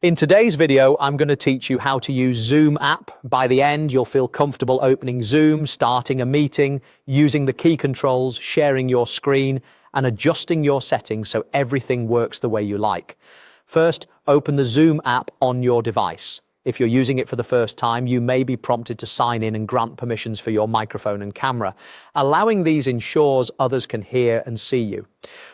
In today's video, I'm going to teach you how to use Zoom app. By the end, you'll feel comfortable opening Zoom, starting a meeting, using the key controls, sharing your screen, and adjusting your settings so everything works the way you like. First, open the Zoom app on your device. If you're using it for the first time, you may be prompted to sign in and grant permissions for your microphone and camera. Allowing these ensures others can hear and see you.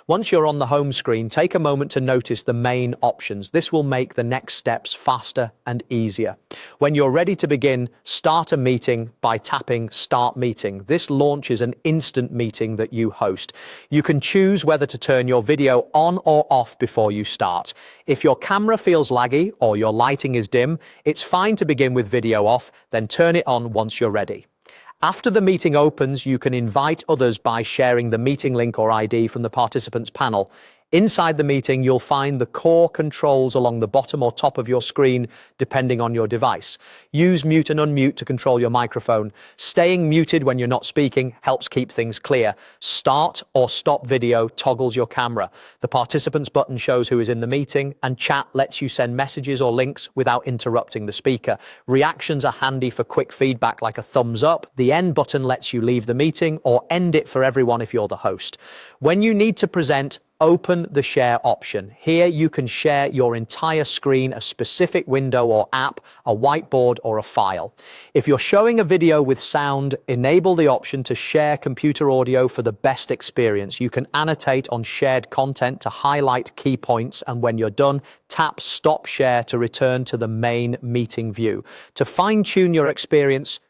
Once you're on the home screen, take a moment to notice the main options. This will make the next steps faster and easier. When you're ready to begin, start a meeting by tapping Start Meeting. This launches an instant meeting that you host. You can choose whether to turn your video on or off before you start. If your camera feels laggy or your lighting is dim, it's fine to begin with video off, then turn it on once you're ready. After the meeting opens, you can invite others by sharing the meeting link or ID from the participants panel. Inside the meeting, you'll find the core controls along the bottom or top of your screen, depending on your device. Use mute and unmute to control your microphone. Staying muted when you're not speaking helps keep things clear. Start or stop video toggles your camera. The participants button shows who is in the meeting, and chat lets you send messages or links without interrupting the speaker. Reactions are handy for quick feedback like a thumbs up. The end button lets you leave the meeting or end it for everyone if you're the host. When you need to present, open the share option. Here you can share your entire screen, a specific window or app, a whiteboard or a file. If you're showing a video with sound, enable the option to share computer audio for the best experience. You can annotate on shared content to highlight key points, and when you're done, tap Stop Share to return to the main meeting view. To fine-tune your experience,